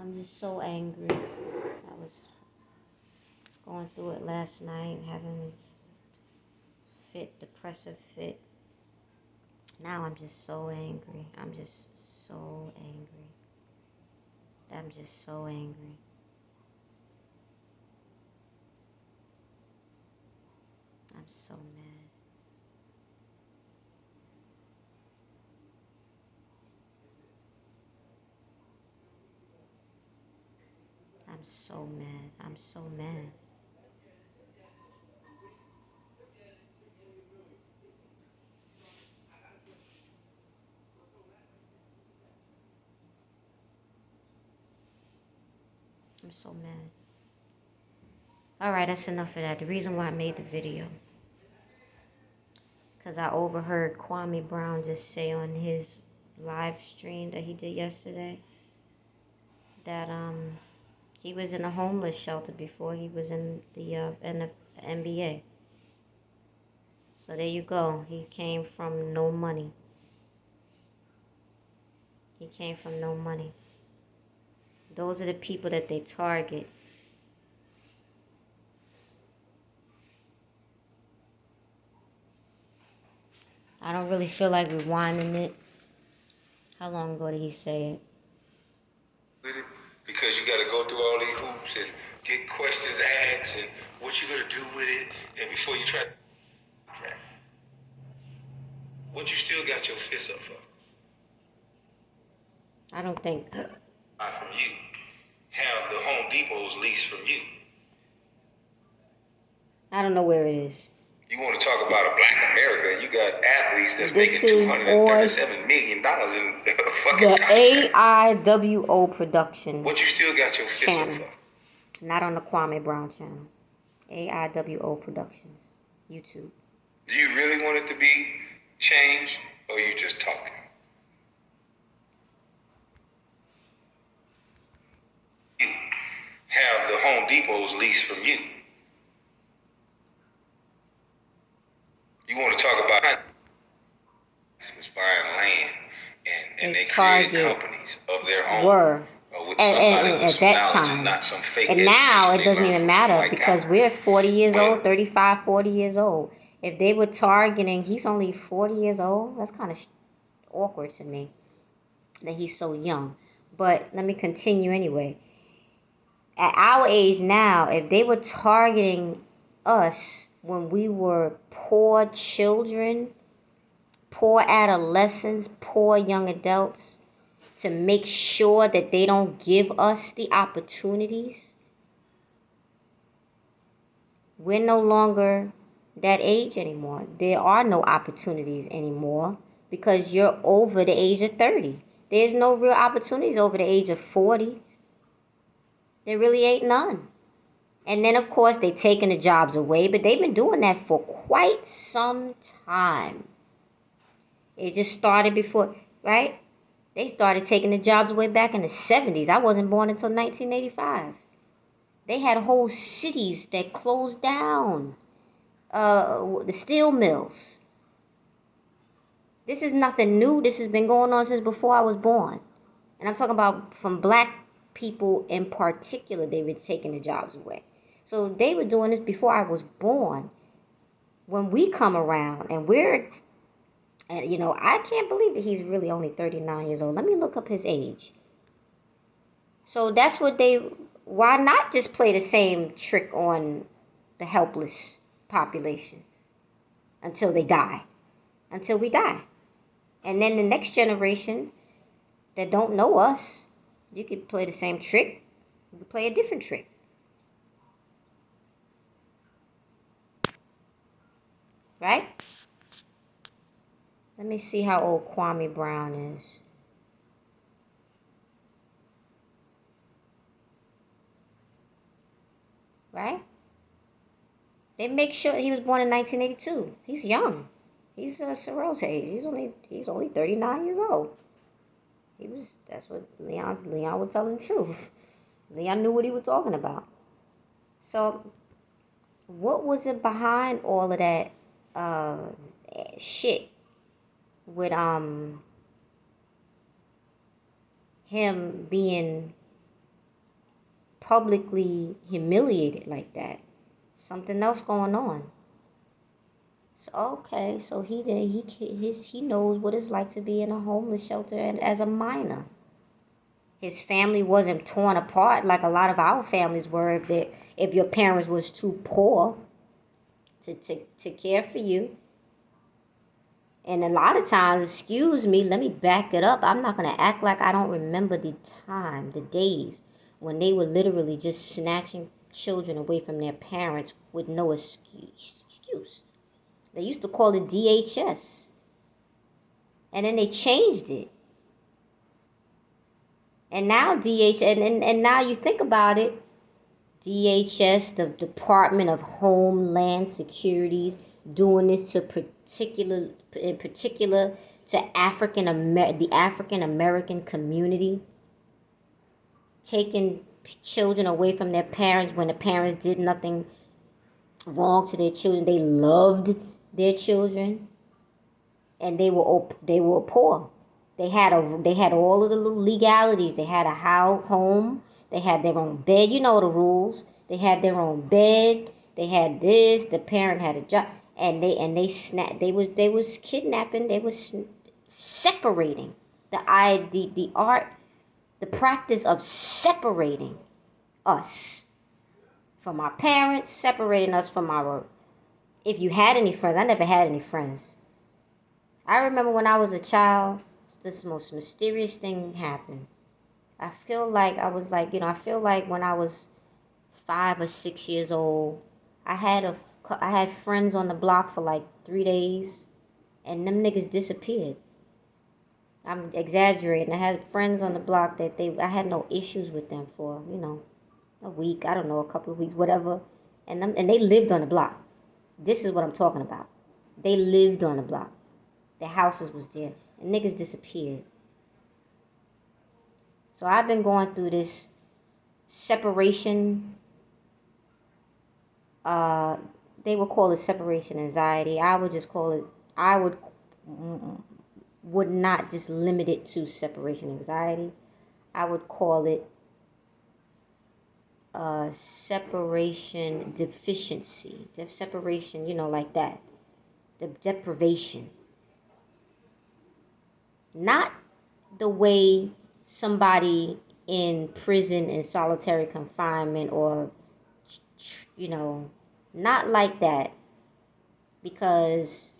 I'm just so angry. I was going through it last night, having a depressive fit. Now I'm just so angry. I'm just so angry. I'm just so angry. I'm so mad. I'm so mad. I'm so mad. I'm so mad. Alright, that's enough of that. The reason why I made the video, because I overheard Kwame Brown just say on his live stream that he did yesterday that he was in a homeless shelter before he was in the NBA. So there you go. He came from no money. He came from no money. Those are the people that they target. I don't really feel like rewinding it. How long ago did he say it? Because you got to go through all these hoops and get questions asked and what you gonna do with it, and before you try, what you still got your fist up for? I don't think. Not from you. Have the Home Depot's lease from you. I don't know where it is. You want to talk about a black America, and you got athletes that's This making is $237 million in fucking the contract. AIWO Productions. What you still got your fist up for? Not on the Kwame Brown channel. AIWO Productions. YouTube. Do you really want it to be changed, or you just talking? You have the Home Depot's lease from you. You want to talk about buying land and they created companies of their own. And at that time. And now it doesn't even matter because we're 40 years old, 35, 40 years old. If they were targeting, he's only 40 years old. That's kind of awkward to me that he's so young. But let me continue anyway. At our age now, if they were targeting us when we were poor children, poor adolescents, poor young adults, to make sure that they don't give us the opportunities, we're no longer that age anymore. There are no opportunities anymore because you're over the age of 30. There's no real opportunities over the age of 40. There really ain't none. And then, of course, they're taking the jobs away, but they've been doing that for quite some time. It just started before, right? They started taking the jobs away back in the 70s. I wasn't born until 1985. They had whole cities that closed down. The steel mills. This is nothing new. This has been going on since before I was born. And I'm talking about from black people in particular, they were taking the jobs away. So they were doing this before I was born. When we come around and I can't believe that he's really only 39 years old. Let me look up his age. So that's why not just play the same trick on the helpless population until they die, until we die. And then the next generation that don't know us, you could play the same trick. You could play a different trick. Right? Let me see how old Kwame Brown is. Right? They make sure he was born in 1982. He's young. He's Ciro's age. He's only 39 years old. That's what Leon was telling the truth. Leon knew what he was talking about. So what was it behind all of that shit with him being publicly humiliated like that. Something else going on. So okay, so he knows what it's like to be in a homeless shelter and as a minor. His family wasn't torn apart like a lot of our families were if your parents was too poor to care for you. And a lot of times, excuse me, let me back it up. I'm not going to act like I don't remember the time, the days when they were literally just snatching children away from their parents with no excuse. They used to call it DHS. And then they changed it. And now and now you think about it, DHS, the Department of Homeland Security's doing this in particular to the African American community, taking children away from their parents when the parents did nothing wrong to their children. They loved their children, and they were poor. They had all of the little legalities. They had a home. They had their own bed. You know the rules. They had their own bed. They had this. The parent had a job, and they snapped. They was kidnapping. They was separating the art, the practice of separating us from our parents, separating us from our. If you had any friends, I never had any friends. I remember when I was a child, this most mysterious thing happened. I feel like I feel like when I was 5 or 6 years old, I had friends on the block for like 3 days, and them niggas disappeared. I'm exaggerating. I had friends on the block that I had no issues with them for, a week, I don't know, a couple of weeks, whatever. And they lived on the block. This is what I'm talking about. They lived on the block. Their houses was there. And niggas disappeared. So I've been going through this separation. They would call it separation anxiety. I would just call it, would not just limit it to separation anxiety. I would call it separation deficiency. Separation, like that. The deprivation. Not the way somebody in prison in solitary confinement or, not like that, because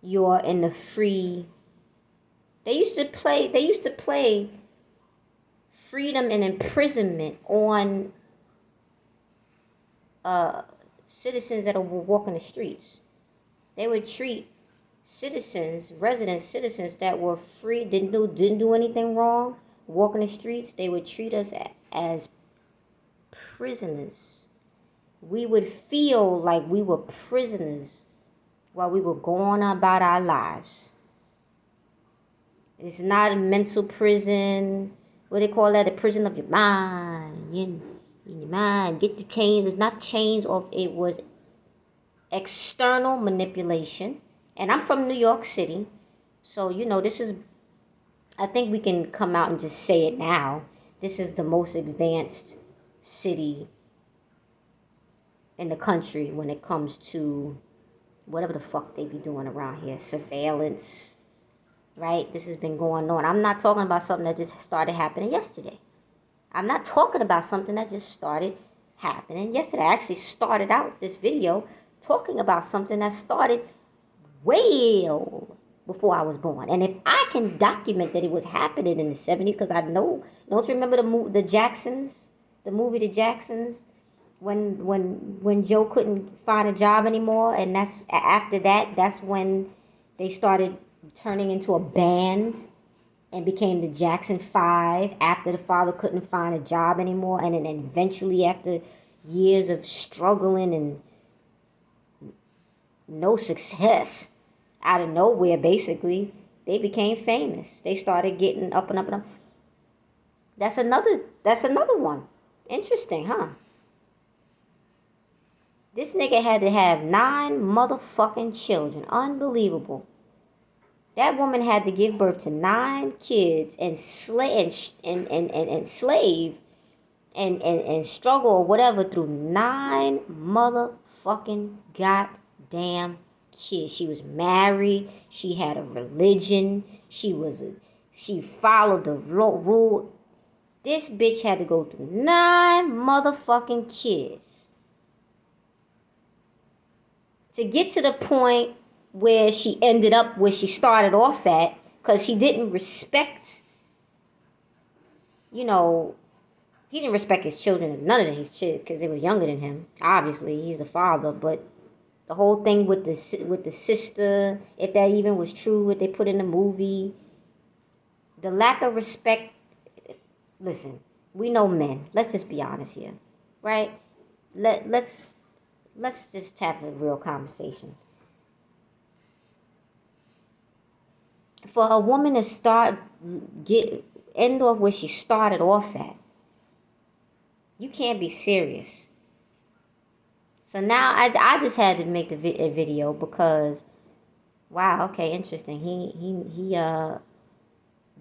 you're in the free. They used to play freedom and imprisonment on citizens that are walking the streets. They would treat resident citizens that were free, didn't do anything wrong, walking the streets. They would treat us as prisoners. We would feel like we were prisoners while we were going about our lives. It's not a mental prison. What they call that? A prison of your mind. In your mind. Get the chains. It's not chains of, it was external manipulation. And I'm from New York City. So, this is, I think we can come out and just say it now. This is the most advanced city in the country when it comes to whatever the fuck they be doing around here. Surveillance, right? This has been going on. I'm not talking about something that just started happening yesterday. I'm not talking about something that just started happening yesterday. I actually started out this video talking about something that started well before I was born. And if I can document that it was happening in the 70s, because I know, don't you remember the Jacksons, the movie The Jacksons, when Joe couldn't find a job anymore, and that's when they started turning into a band and became the Jackson 5 after the father couldn't find a job anymore, and then eventually after years of struggling and no success, out of nowhere, basically, they became famous. They started getting up and up and up. That's another one. Interesting, huh? This nigga had to have 9 motherfucking children. Unbelievable. That woman had to give birth to 9 kids and slave and struggle or whatever through 9 motherfucking goddamn kids. She was married. She had a religion. She followed the rule. This bitch had to go through 9 motherfucking kids to get to the point where she ended up where she started off at, because he didn't respect, he didn't respect his children, none of his kids, because they were younger than him. Obviously, he's a father, but the whole thing with the sister, if that even was true, what they put in the movie, the lack of respect. Listen, we know men. Let's just be honest here, right? Let's just have a real conversation. For a woman to end off where she started off at, you can't be serious. So now I just had to make a video because, wow, okay, interesting.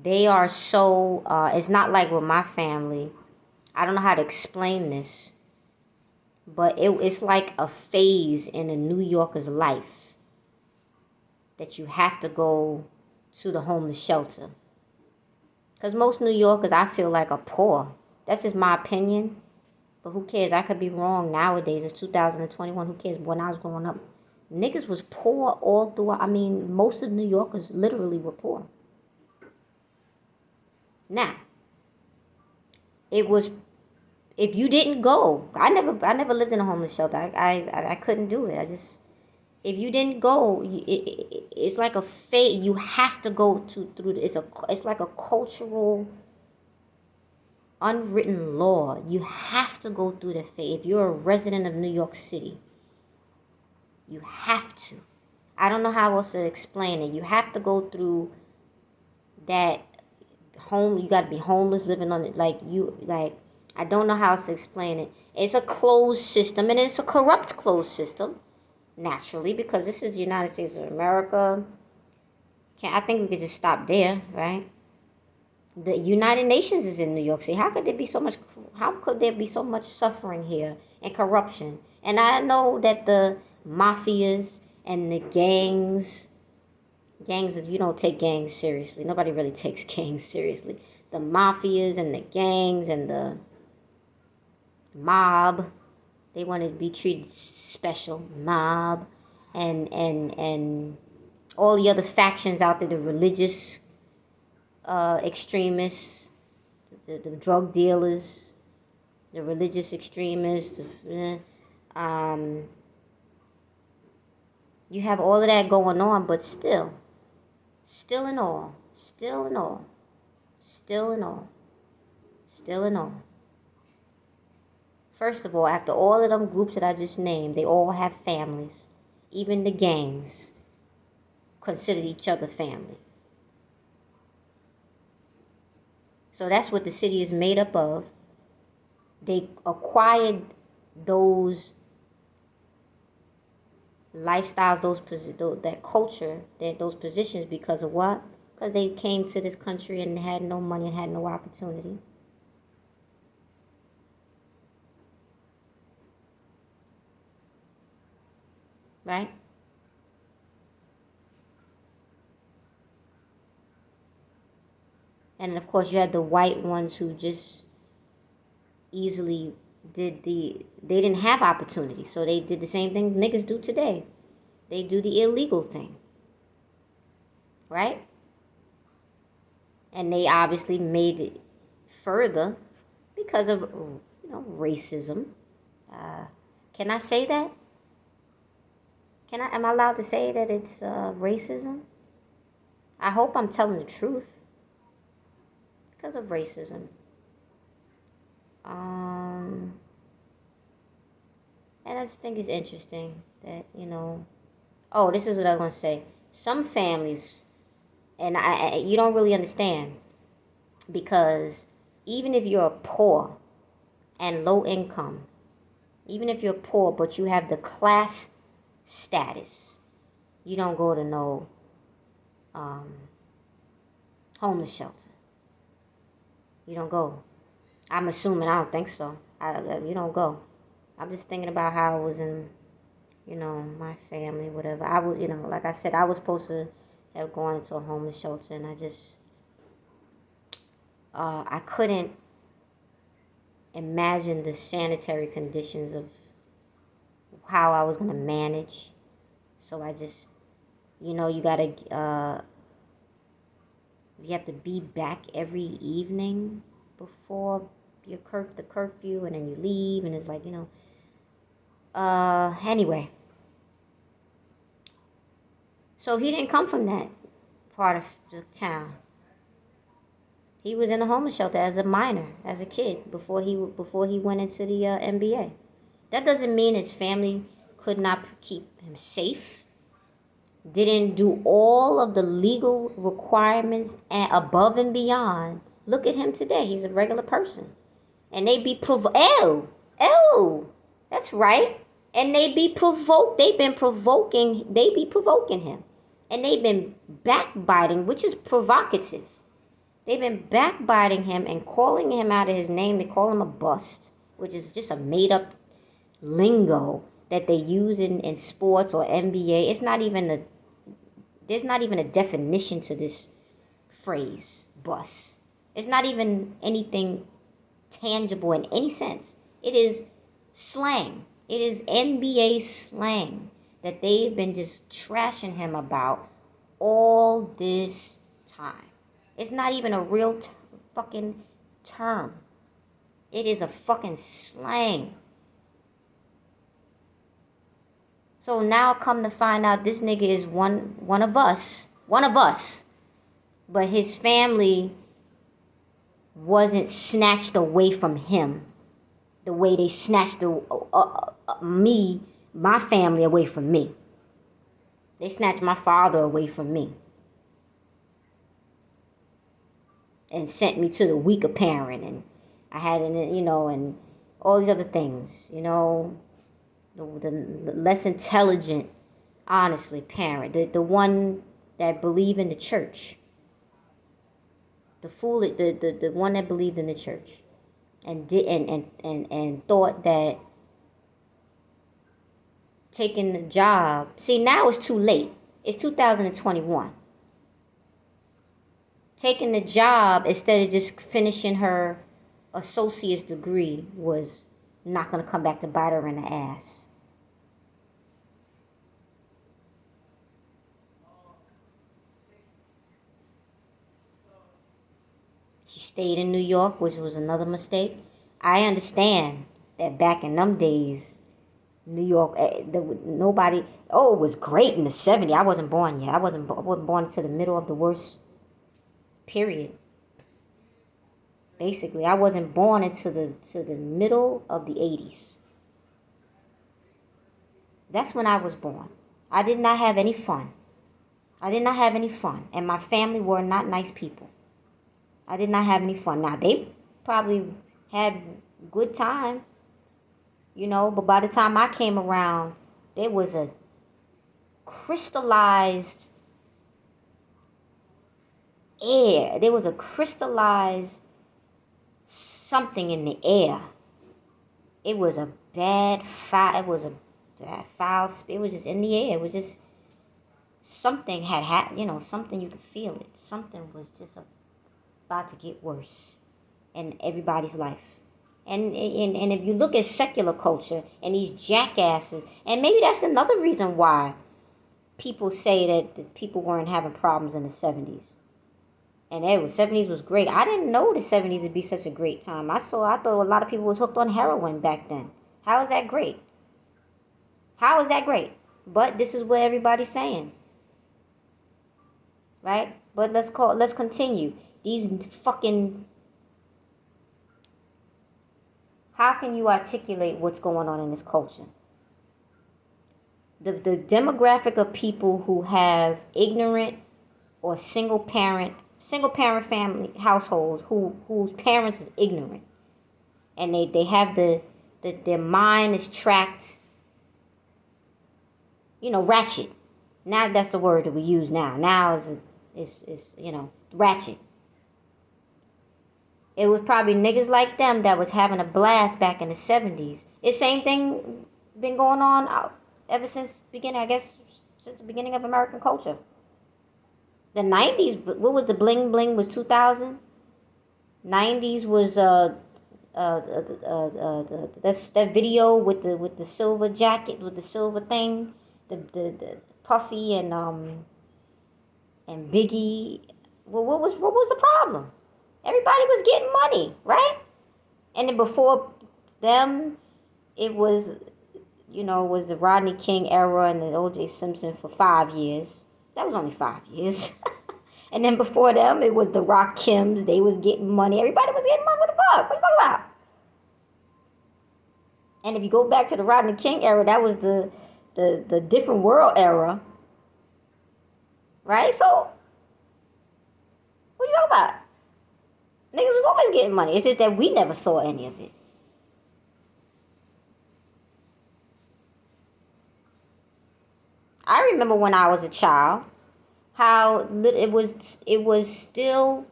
They are so, it's not like with my family. I don't know how to explain this, but it's like a phase in a New Yorker's life that you have to go to the homeless shelter. Because most New Yorkers, I feel like, are poor. That's just my opinion. But who cares? I could be wrong nowadays. It's 2021. Who cares? When I was growing up, niggas was poor all throughout. I mean, most of New Yorkers literally were poor. Now, it was, if you didn't go, I never lived in a homeless shelter. I couldn't do it. If you didn't go, it's like a fate. You have to go through. It's like a cultural, unwritten law. You have to go through the fate. If you're a resident of New York City, you have to. I don't know how else to explain it. You have to go through that home. You got to be homeless, living on it. I don't know how else to explain it. It's a closed system, and it's a corrupt closed system, naturally, because this is the United States of America. I think we could just stop there, right? The United Nations is in New York City. How could there be so much suffering here and corruption? And I know that the mafias and the gangs, if you don't take gangs seriously, nobody really takes gangs seriously. The mafias and the gangs and the mob, they want to be treated special. Mob and all the other factions out there, the religious extremists, the drug dealers, the religious extremists. You have all of that going on, but still in all, first of all, after all of them groups that I just named, they all have families. Even the gangs consider each other family. So that's what the city is made up of. They acquired those lifestyles, that culture, those positions because of what? Because they came to this country and had no money and had no opportunity. Right? And of course you had the white ones who just easily they didn't have opportunity. So they did the same thing niggas do today. They do the illegal thing. Right? And they obviously made it further because of, racism. Can I say that? Am I allowed to say that it's racism? I hope I'm telling the truth. Because of racism. And I just think it's interesting that, this is what I was going to say. Some families, and you don't really understand, because even if you're poor and low income, even if you're poor but you have the class status, you don't go to no homeless shelter. You don't go. I'm assuming. I don't think so. You don't go. I'm just thinking about how I was in, my family, whatever. I would, like I said, I was supposed to have gone into a homeless shelter, and I couldn't imagine the sanitary conditions of how I was gonna manage. So I just, you have to be back every evening before the curfew, and then you leave, and it's like, anyway. So he didn't come from that part of the town. He was in a homeless shelter as a minor, as a kid, before he went into the NBA. That doesn't mean his family could not keep him safe, didn't do all of the legal requirements and above and beyond. Look at him today. He's a regular person. And they be that's right. And they be provoked. They be provoking him. And they've been backbiting, which is provocative. They've been backbiting him and calling him out of his name. They call him a bust, which is just a made-up lingo that they use in sports or NBA. There's not even a definition to this phrase, bust. It's not even anything tangible in any sense. It is slang. It is NBA slang that they've been just trashing him about all this time. It's not even a real fucking term. It is a fucking slang. So now come to find out this nigga is one of us. But his family wasn't snatched away from him the way they snatched my family away from me. They snatched my father away from me and sent me to the weaker parent, and I had and all these other things, the less intelligent, honestly, parent, the one that believed in the church, the one that believed in the church, and did and thought that taking the job. See, now it's too late. It's 2021. Taking the job instead of just finishing her associate's degree was not going to come back to bite her in the ass. She stayed in New York, which was another mistake. I understand that back in them days, New York, it was great in the 70s. I wasn't born yet. I wasn't born into the middle of the worst period. Basically, I wasn't born into the middle of the 80s. That's when I was born. I did not have any fun. And my family were not nice people. I did not have any fun. Now, they probably had good time, but by the time I came around, there was a crystallized air. There was a crystallized something in the air. It was a bad foul. It was a bad foul. It was just in the air. It was just something had happened. Something you could feel it. Something was just about to get worse in everybody's life. And if you look at secular culture and these jackasses, and maybe that's another reason why people say that the people weren't having problems in the 70s. And the 70s was great. I didn't know the 70s would be such a great time. I thought a lot of people was hooked on heroin back then. How is that great? But this is what everybody's saying. Right? But let's continue. These fucking... How can you articulate what's going on in this culture? The demographic of people who have ignorant or single parent family households whose parents is ignorant, and they have their mind is tracked, ratchet. Now that's the word that we use now. Now is is ratchet. It was probably niggas like them that was having a blast back in the 70s. It's same thing been going on ever since beginning, I guess, since the beginning of American culture. The 90s, what was the bling bling was 2000. 90s was that's that video with the silver jacket with the silver thing, the Puffy and Biggie. Well, what was the problem? Everybody was getting money, right? And then before them, it was was the Rodney King era and the O.J. Simpson for 5 years. That was only 5 years. And then before them, it was the Rock Kims. They was getting money. Everybody was getting money. What the fuck? What are you talking about? And if you go back to the Rodney King era, that was the different world era. Right? So, what are you talking about? Niggas was always getting money. It's just that we never saw any of it. I remember when I was a child, how it was still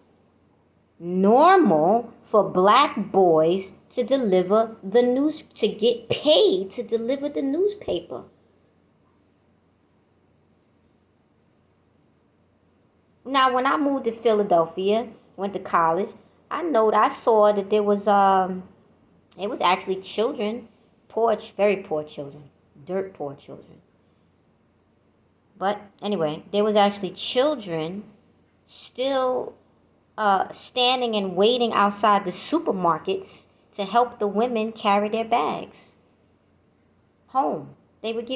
normal for black boys to deliver the news, to get paid to deliver the newspaper. Now, when I moved to Philadelphia, went to college, I saw that there was it was actually children, poor, very poor children, dirt poor children. But anyway, there was actually children still standing and waiting outside the supermarkets to help the women carry their bags home. They would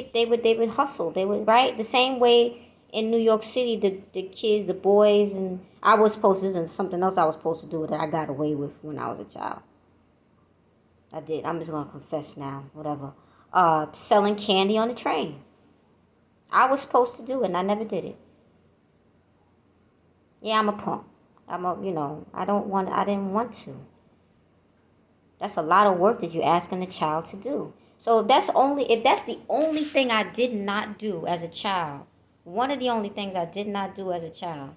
hustle. They would, right, the same way in New York City. The kids, the boys, and I was supposed to, and something else I was supposed to do that I got away with when I was a child. I did. I'm just gonna confess now. Whatever. Selling candy on the train. I was supposed to do it, and I never did it. Yeah, I'm a punk. I didn't want to. That's a lot of work that you're asking a child to do. So if that's the only thing I did not do as a child, one of the only things I did not do as a child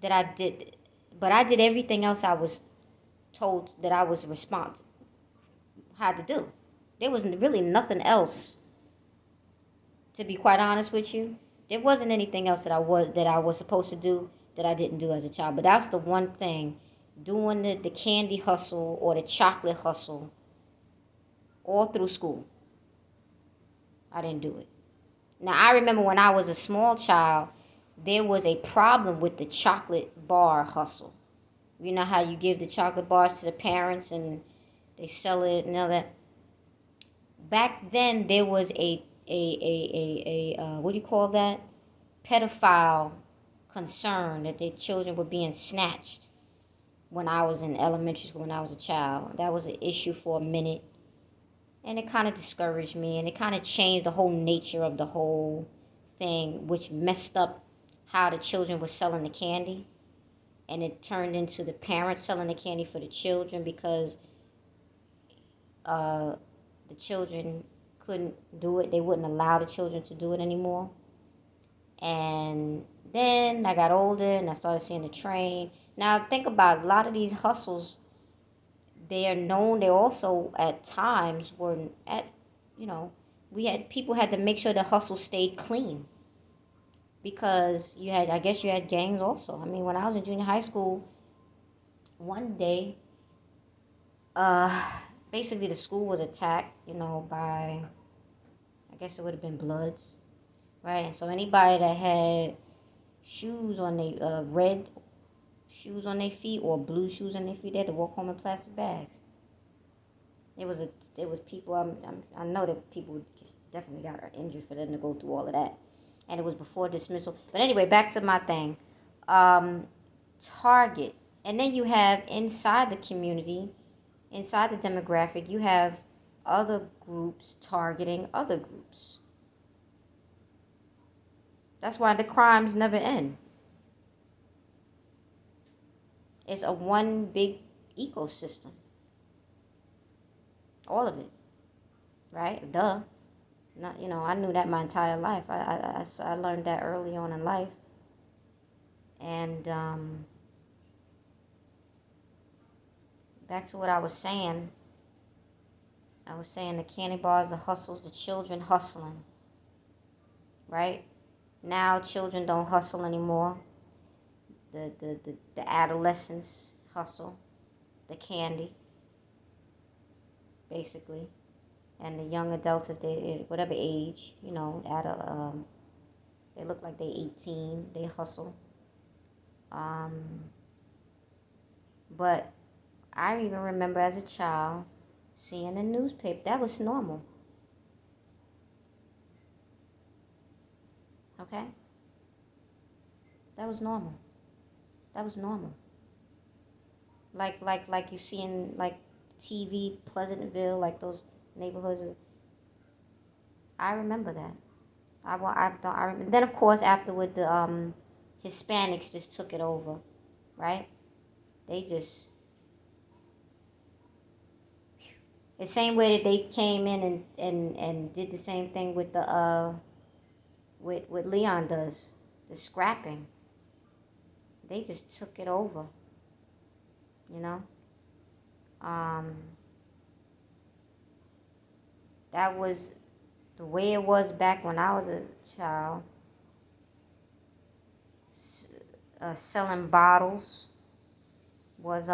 that I did, but I did everything else I was told that I was responsible, had to do. There was really nothing else, to be quite honest with you. There wasn't anything else that I was supposed to do that I didn't do as a child. But that's the one thing, doing the candy hustle or the chocolate hustle all through school. I didn't do it. Now, I remember when I was a small child, there was a problem with the chocolate bar hustle. You know how you give the chocolate bars to the parents and they sell it and all that. Back then, there was a what do you call that? Pedophile concern that their children were being snatched when I was in elementary school, when I was a child. That was an issue for a minute. And it kind of discouraged me, and it kind of changed the whole nature of the whole thing, which messed up how the children were selling the candy. And it turned into the parents selling the candy for the children because the children couldn't do it. They wouldn't allow the children to do it anymore. And then I got older and I started seeing the train. Now think about it, a lot of these hustles, they are known. They also at times were at, you know, people had to make sure the hustle stayed clean because I guess you had gangs also. I mean, when I was in junior high school, one day, basically the school was attacked, by, I guess it would have been Bloods, right? And so anybody that had shoes on their red shoes on their feet or blue shoes on their feet, they had to walk home in plastic bags. It was people. I know that people definitely got injured for them to go through all of that, and it was before dismissal. But anyway, back to my thing. Target, and then you have inside the community, inside the demographic, you have other groups targeting other groups. That's why the crimes never end. It's a one big ecosystem. All of it, right? Duh. Not, I knew that my entire life. I learned that early on in life. And back to what I was saying. I was saying the candy bars, the hustles, the children hustling, right? Now children don't hustle anymore. The adolescents hustle, the candy, basically. And the young adults, if they, whatever age, they look like they 18, they hustle. But I even remember as a child seeing the newspaper. That was normal. Okay? That was normal. That was normal. Like you see in like TV, Pleasantville, like those neighborhoods. I remember that. I remember. Then of course afterward the Hispanics just took it over, right? They just the same way that they came in and did the same thing with the with what Leon does, the scrapping. They just took it over, you know. Um, that was the way it was back when I was a child. Selling bottles was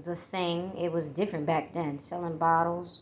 the thing. It was different back then. Selling bottles,